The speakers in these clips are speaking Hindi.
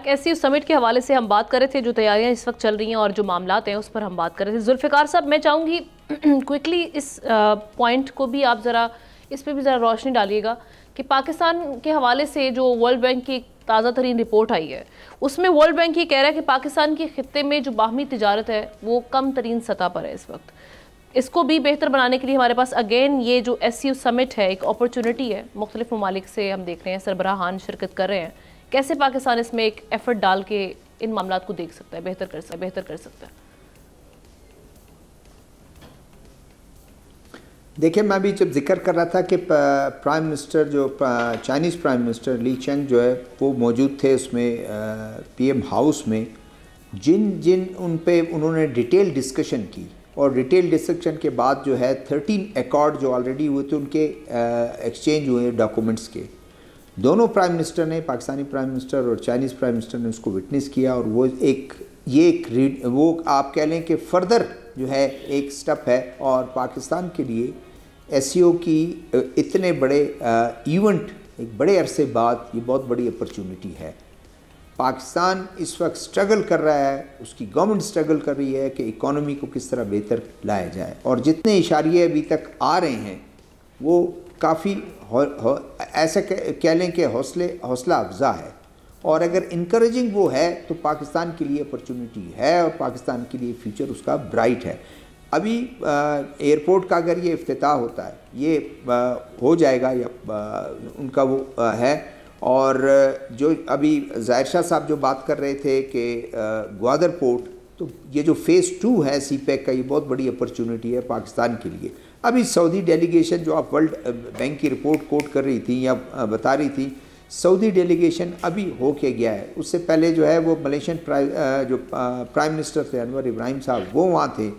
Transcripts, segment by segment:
ऐसी समिट के हवाले से हम बात कर रहे थे, जो तैयारियां इस वक्त चल रही हैं और जो मामलात हैं उस पर हम बात कर रहे थे। जुल्फ़िकार साहब, मैं चाहूँगी क्विकली इस पॉइंट को भी आप ज़रा इस पर भी ज़रा रोशनी डालिएगा कि पाकिस्तान के हवाले से जो वर्ल्ड बैंक की ताज़ा तरीन रिपोर्ट आई है, उसमें वर्ल्ड बैंक ये कह रहा है कि पाकिस्तान के खित्ते में जो बाहमी तिजारत है वो कम तरीन सतह पर है इस वक्त। इसको भी बेहतर बनाने के लिए हमारे पास अगेन ये जो SCO समिट है एक अपॉर्चुनिटी है। मुख्तलिफ ममालिक से हम देख रहे हैं सरबराहान शिरकत कर रहे हैं। कैसे पाकिस्तान इसमें एक एफर्ट डाल के इन मामलात को देख सकता है, बेहतर कर सकता है? देखिए, मैं भी जब जिक्र कर रहा था कि प्राइम मिनिस्टर जो चाइनीज़ प्राइम मिनिस्टर ली चेंग जो है वो मौजूद थे उसमें PM हाउस में, जिन उन पे उन्होंने डिटेल डिस्कशन की और डिटेल डिस्कशन के बाद जो है 13 एकॉर्ड जो ऑलरेडी हुए थे उनके एक्सचेंज हुए डॉक्यूमेंट्स के। दोनों प्राइम मिनिस्टर ने, पाकिस्तानी प्राइम मिनिस्टर और चाइनीज़ प्राइम मिनिस्टर ने उसको विटनेस किया और वो आप कह लें कि फर्दर जो है एक स्टेप है और पाकिस्तान के लिए SCO की इतने बड़े इवेंट एक बड़े अरसे बाद ये बहुत बड़ी अपॉर्चुनिटी है। पाकिस्तान इस वक्त स्ट्रगल कर रहा है, उसकी गवर्नमेंट स्ट्रगल कर रही है कि इकॉनमी को किस तरह बेहतर लाया जाए और जितने इशारे अभी तक आ रहे हैं वो काफ़ी ऐसा कह लें कि हौसला अफजा है और अगर इनकरेजिंग वो है तो पाकिस्तान के लिए अपॉर्चुनिटी है और पाकिस्तान के लिए फ्यूचर उसका ब्राइट है। अभी एयरपोर्ट का अगर ये इफ्तिताह होता है, ये हो जाएगा या उनका वो है। और जो अभी ज़ाहिर शाह साहब जो बात कर रहे थे कि ग्वादर पोर्ट, तो ये जो फ़ेज़ 2 है CPEC का, ये बहुत बड़ी अपॉर्चुनिटी है पाकिस्तान के लिए। अभी सऊदी डेलीगेशन जो आप वर्ल्ड बैंक की रिपोर्ट कोट कर रही थी या बता रही थी, सऊदी डेलीगेशन अभी हो के गया है। उससे पहले जो है वो मलेशियन प्राइम मिनिस्टर थे अनवर इब्राहिम साहब, वो वहाँ थे।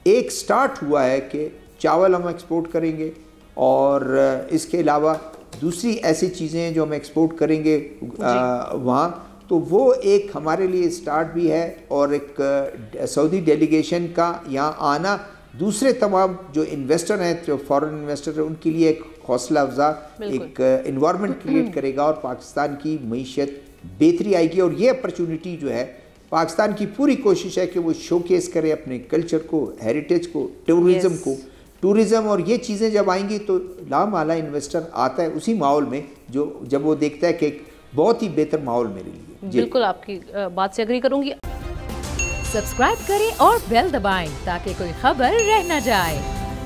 एक स्टार्ट हुआ है कि चावल हम एक्सपोर्ट करेंगे और इसके अलावा दूसरी ऐसी चीज़ें जो हम एक्सपोर्ट करेंगे वहाँ, तो वो एक हमारे लिए स्टार्ट भी है और एक सऊदी डेलीगेशन का यहाँ आना दूसरे तमाम जो इन्वेस्टर हैं, जो फॉरेन इन्वेस्टर हैं, उनके लिए एक हौसला अफजा एक इन्वायरमेंट क्रिएट करेगा और पाकिस्तान की मईशत बेहतरी आएगी। और ये अपॉर्चुनिटी जो है, पाकिस्तान की पूरी कोशिश है कि वो शोकेस करे अपने कल्चर को, हेरिटेज को, टूरिज़म को। टूरिज़म और ये चीज़ें जब आएंगी तो लामाला इन्वेस्टर आता है उसी माहौल में जो जब वो देखता है कि एक बहुत ही बेहतर माहौल मेरे लिए। बिल्कुल आपकी बात से एग्री करूंगी। सब्सक्राइब करें और बेल दबाएं ताकि कोई खबर रह न जाए।